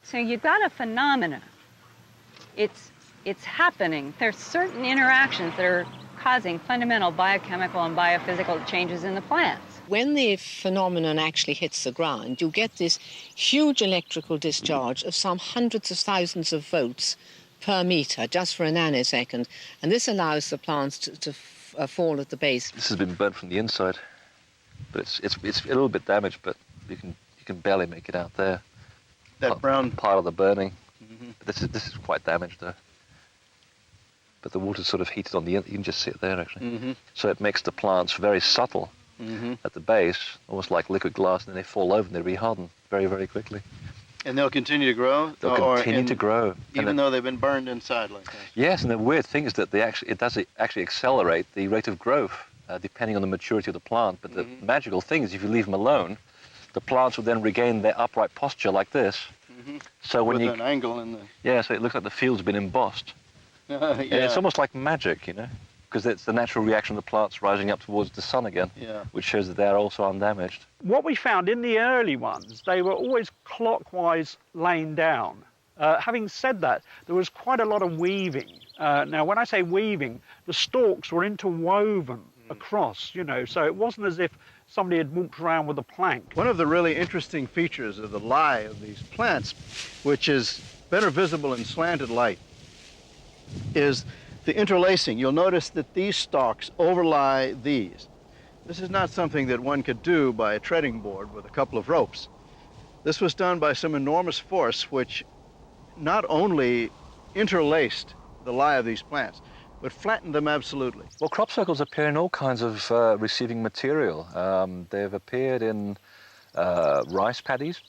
So you've got a phenomena. It's happening. There's certain interactions that are causing fundamental biochemical and biophysical changes in the plants. When the phenomenon actually hits the ground, you get this huge electrical discharge of some hundreds of thousands of volts per meter, just for a nanosecond. And this allows the plants to fall at the base. This has been burnt from the inside, but it's a little bit damaged, but you can barely make it out there. That brown part of the burning. Mm-hmm. But this is quite damaged though. But the water's sort of heated on the end. You can just see it there actually. Mm-hmm. So it makes the plants very subtle at the base, almost like liquid glass, and then they fall over and they reharden very, very quickly. And they'll continue to grow? They'll continue to grow. Even though they've been burned inside like that? Yes, and the weird thing is that it does actually accelerate the rate of growth, depending on the maturity of the plant. But the magical thing is if you leave them alone, the plants will then regain their upright posture like this. So when With an angle in the... Yeah, so it looks like the field's been embossed. Yeah. And it's almost like magic, you know, because it's the natural reaction of the plants rising up towards the sun again, which shows that they're also undamaged. What we found in the early ones, they were always clockwise laying down. Having said that, there was quite a lot of weaving. Now, when I say weaving, the stalks were interwoven across, you know, so it wasn't as if somebody had walked around with a plank. One of the really interesting features of the lie of these plants, which is better visible in slanted light, is the interlacing. You'll notice that these stalks overlie these. This is not something that one could do by a treading board with a couple of ropes. This was done by some enormous force which not only interlaced the lie of these plants, but flattened them absolutely. Well, crop circles appear in all kinds of receiving material. They've appeared in rice paddies,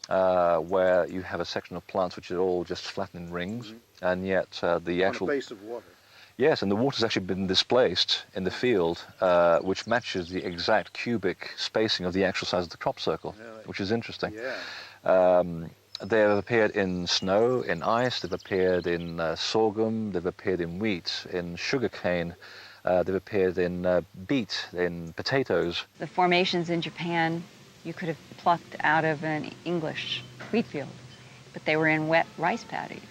where you have a section of plants which are all just flattened in rings, and yet the actual... On the base of water. Yes, and the water's actually been displaced in the field, which matches the exact cubic spacing of the actual size of the crop circle, which is interesting. Yeah. They've appeared in snow, in ice, they've appeared in sorghum, they've appeared in wheat, in sugarcane, they've appeared in beet, in potatoes. The formations in Japan, you could have plucked out of an English wheat field, but they were in wet rice paddies.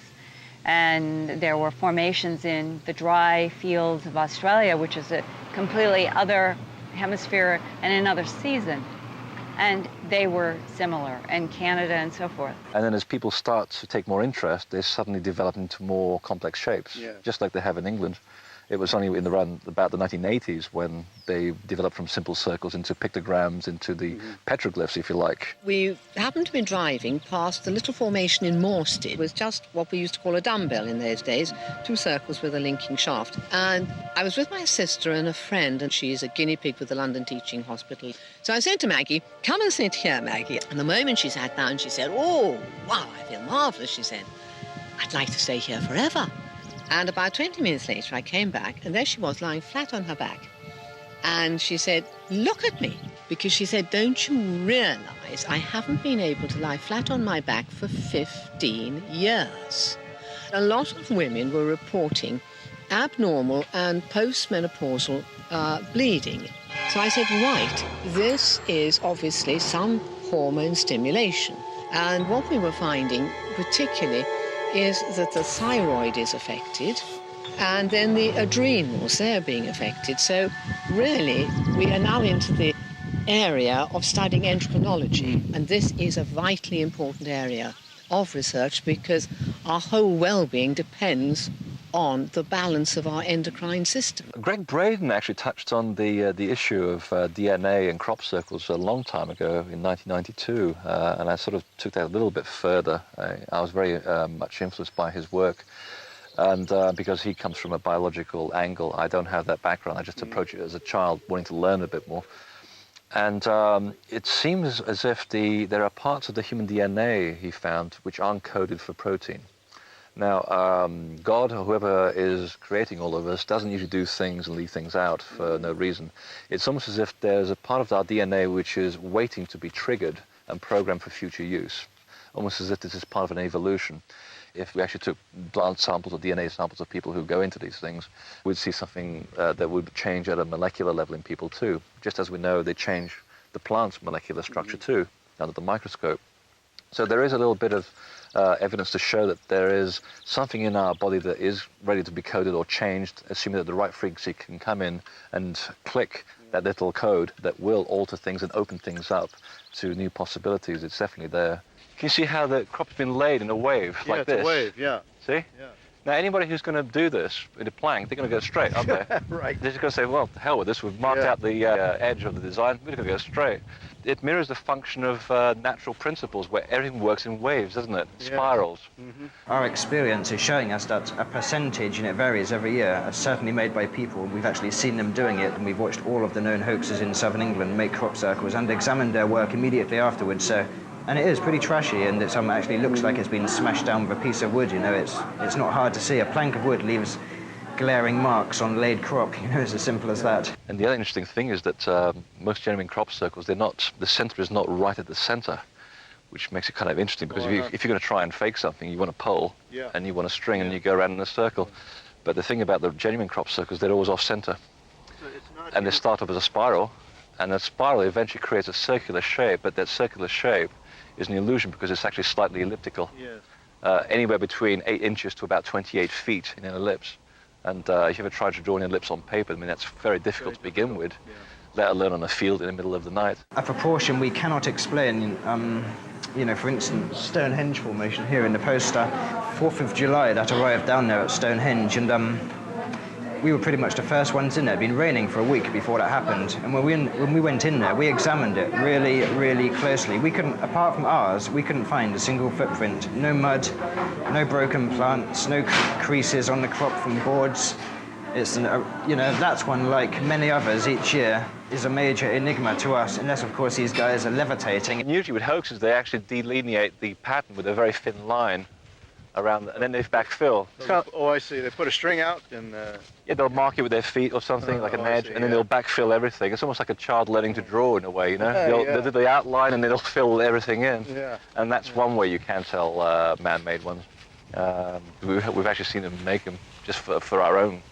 And there were formations in the dry fields of Australia, which is a completely other hemisphere and another season. And they were similar, and Canada and so forth. And then as people start to take more interest, they suddenly develop into more complex shapes, just like they have in England. It was only in around about the 1980s when they developed from simple circles into pictograms, into the petroglyphs, if you like. We happened to be driving past the little formation in Morsted. It was just what we used to call a dumbbell in those days, 2 circles with a linking shaft. And I was with my sister and a friend, and she's a guinea pig with the London Teaching Hospital. So I said to Maggie, "Come and sit here, Maggie." And the moment she sat down, she said, "Oh, wow, I feel marvellous," she said. "I'd like to stay here forever." And about 20 minutes later, I came back, and there she was, lying flat on her back. And she said, "Look at me," because she said, "Don't you realise I haven't been able to lie flat on my back for 15 years?" A lot of women were reporting abnormal and postmenopausal bleeding. So I said, right, this is obviously some hormone stimulation. And what we were finding particularly is that the thyroid is affected, and then the adrenals, they're being affected. So really, we are now into the area of studying endocrinology, and this is a vitally important area of research because our whole well-being depends on the balance of our endocrine system. Greg Braden actually touched on the issue of DNA and crop circles a long time ago in 1992, and I sort of took that a little bit further. I was very much influenced by his work, and because he comes from a biological angle, I don't have that background. I just approach it as a child, wanting to learn a bit more. And it seems as if there are parts of the human DNA, he found, which aren't coded for protein. Now, God, or whoever is creating all of us, doesn't usually do things and leave things out for no reason. It's almost as if there's a part of our DNA which is waiting to be triggered and programmed for future use, almost as if this is part of an evolution. If we actually took blood samples or DNA samples of people who go into these things, we'd see something that would change at a molecular level in people too, just as we know they change the plant's molecular structure too, under the microscope. So there is a little bit of evidence to show that there is something in our body that is ready to be coded or changed, assuming that the right frequency can come in and click that little code that will alter things and open things up to new possibilities. It's definitely there. Can you see how the crop's been laid in a wave like this? Yeah, it's a wave, yeah. See? Yeah. Now, anybody who's going to do this in a plank, they're going to go straight, aren't they? Right. They're just going to say, well, to hell with this. We've marked out the edge of the design. We're going to go straight. It mirrors the function of natural principles where everything works in waves, doesn't it? Yeah. Spirals. Mm-hmm. Our experience is showing us that a percentage, and it varies every year, is certainly made by people. We've actually seen them doing it, and we've watched all of the known hoaxers in southern England make crop circles and examined their work immediately afterwards. So, and it is pretty trashy, and it actually looks like it's been smashed down with a piece of wood. You know, it's not hard to see. A plank of wood leaves glaring marks on laid crop. You know, it's as simple as that. And the other interesting thing is that most genuine crop circles, the center is not right at the center, which makes it kind of interesting, because if you're going to try and fake something, you want a pole and you want a string and you go around in a circle. But the thing about the genuine crop circles, they're always off center. And they start off as a spiral, and the spiral eventually creates a circular shape, but that circular shape is an illusion because it's actually slightly elliptical. Yes. Anywhere between 8 inches to about 28 feet in an ellipse. And if you ever tried to draw an ellipse on paper, I mean, that's very difficult to begin with, let alone on a field in the middle of the night. A proportion we cannot explain. You know, for instance, Stonehenge formation here in the poster, 4th of July, that arrived down there at Stonehenge, and we were pretty much the first ones in there. It'd been raining for a week before that happened, and when we went in there, we examined it really, really closely. We couldn't, apart from ours, we couldn't find a single footprint. No mud, no broken plants, no creases on the crop from boards. It's you know, that's one, like many others each year, is a major enigma to us, unless of course these guys are levitating. And usually with hoaxes, they actually delineate the pattern with a very thin line around, and then they backfill. Oh, I see. They put a string out and... Yeah, they'll mark it with their feet or something, like an edge, see, and then they'll backfill everything. It's almost like a child learning to draw in a way, you know? They'll do the outline and then they'll fill everything in. Yeah. And that's one way you can tell man-made ones. We've actually seen them make them just for our own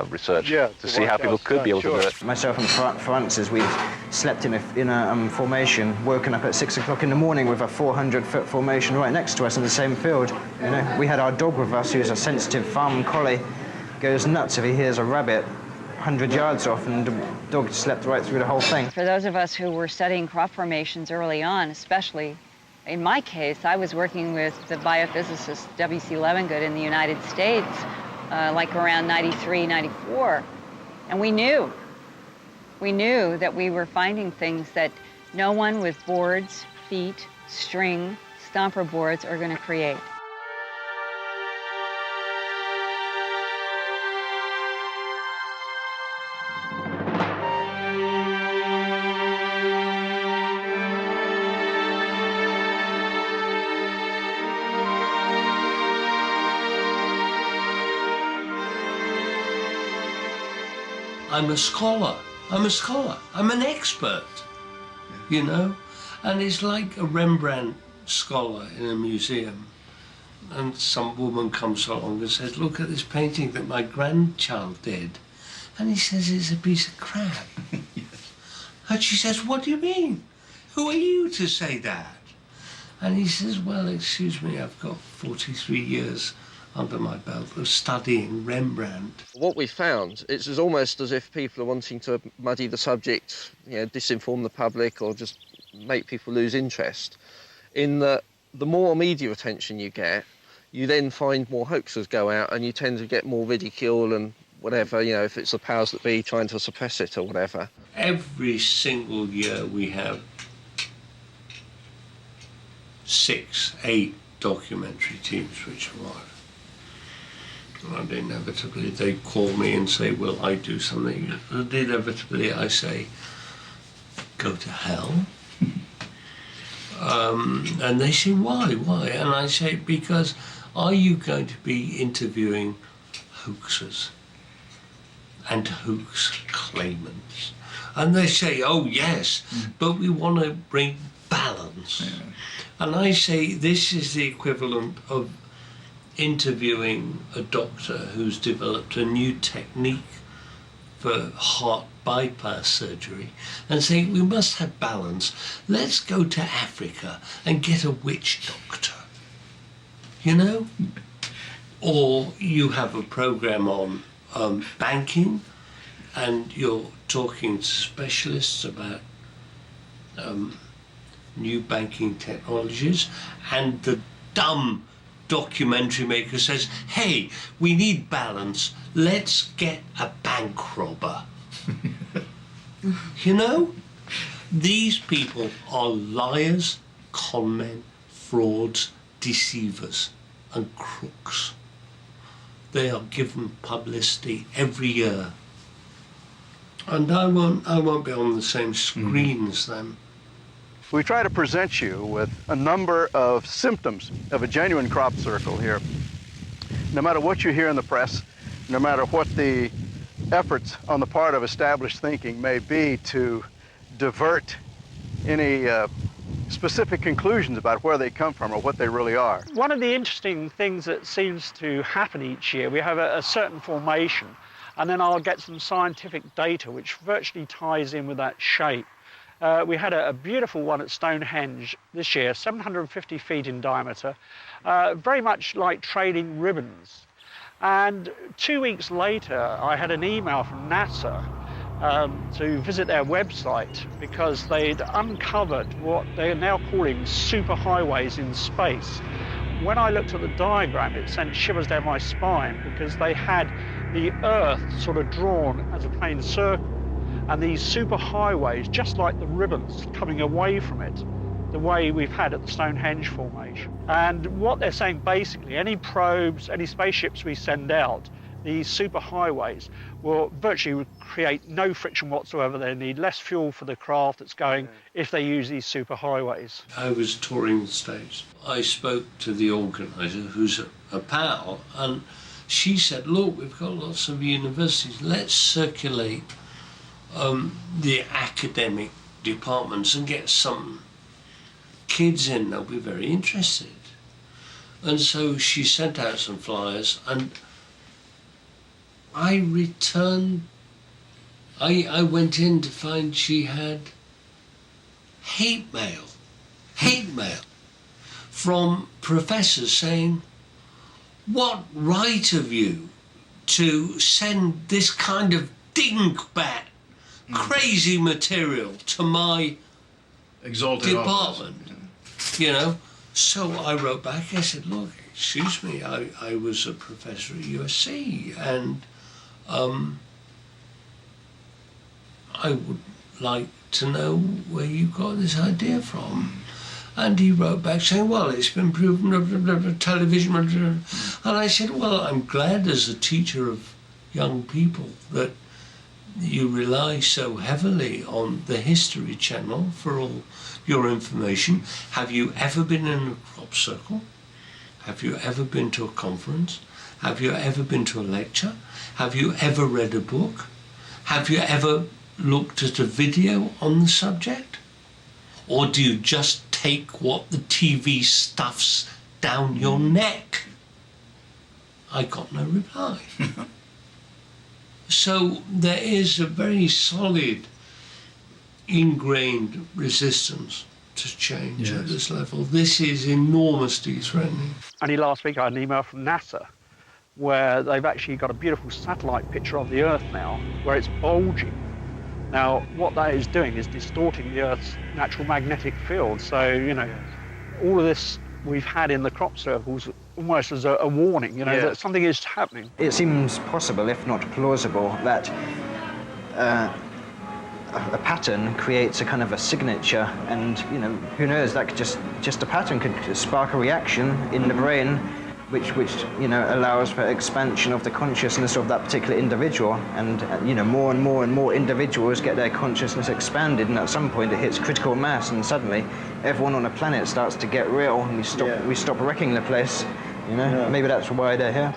research, to see how people could be able to do it. Myself and Francis, we've slept in a formation, woken up at 6 o'clock in the morning with a 400-foot formation right next to us in the same field. You know, we had our dog with us, who's a sensitive farm collie, goes nuts if he hears a rabbit 100 yards off, and the dog slept right through the whole thing. For those of us who were studying crop formations early on, especially in my case, I was working with the biophysicist W.C. Levengood in the United States, like around 93, 94. And we knew that we were finding things that no one with boards, feet, string, stomper boards are going to create. I'm a scholar. I'm an expert, you know? And it's like a Rembrandt scholar in a museum. And some woman comes along and says, look at this painting that my grandchild did. And he says, it's a piece of crap. Yes. And she says, what do you mean? Who are you to say that? And he says, well, excuse me, I've got 43 years under my belt of studying Rembrandt. What we found, it's almost as if people are wanting to muddy the subject, you know, disinform the public or just make people lose interest, in that the more media attention you get, you then find more hoaxers go out and you tend to get more ridicule and whatever, you know, if it's the powers that be trying to suppress it or whatever. Every single year we have 6, 8 documentary teams which arrive. And inevitably they call me and say, will I do something? And inevitably I say, go to hell. And they say, why? And I say, because are you going to be interviewing hoaxers and hoax claimants? And they say, oh yes, but we want to bring balance. Yeah. And I say, this is the equivalent of interviewing a doctor who's developed a new technique for heart bypass surgery and saying we must have balance. Let's go to Africa and get a witch doctor. You know? Or you have a program on banking and you're talking to specialists about new banking technologies, and the dumb documentary maker says, hey, we need balance, let's get a bank robber. You know? These people are liars, con men, frauds, deceivers and crooks. They are given publicity every year. And I won't be on the same screen as them. We try to present you with a number of symptoms of a genuine crop circle here. No matter what you hear in the press, no matter what the efforts on the part of established thinking may be to divert any specific conclusions about where they come from or what they really are. One of the interesting things that seems to happen each year, we have a certain formation, and then I'll get some scientific data which virtually ties in with that shape. We had a beautiful one at Stonehenge this year, 750 feet in diameter, very much like trailing ribbons. And 2 weeks later, I had an email from NASA to visit their website because they'd uncovered what they are now calling superhighways in space. When I looked at the diagram, it sent shivers down my spine because they had the Earth sort of drawn as a plane circle, and these superhighways, just like the ribbons coming away from it, the way we've had at the Stonehenge formation. And what they're saying basically, any probes, any spaceships we send out, these superhighways will virtually create no friction whatsoever. They need less fuel for the craft that's going if they use these superhighways. I was touring the States. I spoke to the organiser, who's a pal, and she said, look, we've got lots of universities, let's circulate the academic departments and get some kids in, they'll be very interested. And so she sent out some flyers, and I returned, I went in to find she had hate mail from professors saying, what right have you to send this kind of dingbat crazy material to my exalted department, office. You know? So I wrote back, I said, look, excuse me, I was a professor at USC, and I would like to know where you got this idea from. And he wrote back saying, well, it's been proven, television, and I said, well, I'm glad as a teacher of young people that you rely so heavily on the History Channel for all your information. Have you ever been in a crop circle? Have you ever been to a conference? Have you ever been to a lecture? Have you ever read a book? Have you ever looked at a video on the subject? Or do you just take what the TV stuffs down your neck? I got no reply. So there is a very solid, ingrained resistance to change at this level. This is enormously threatening. Only last week I had an email from NASA where they've actually got a beautiful satellite picture of the Earth now, where it's bulging. Now, what that is doing is distorting the Earth's natural magnetic field. So, you know, all of this we've had in the crop circles almost as a warning, you know, that something is happening. It seems possible, if not plausible, that a pattern creates a kind of a signature, and, you know, who knows, that could just a pattern could spark a reaction in the brain which you know, allows for expansion of the consciousness of that particular individual, and you know, more and more individuals get their consciousness expanded, and at some point it hits critical mass, and suddenly everyone on the planet starts to get real, and we stop wrecking the place. You know, maybe that's why they're here.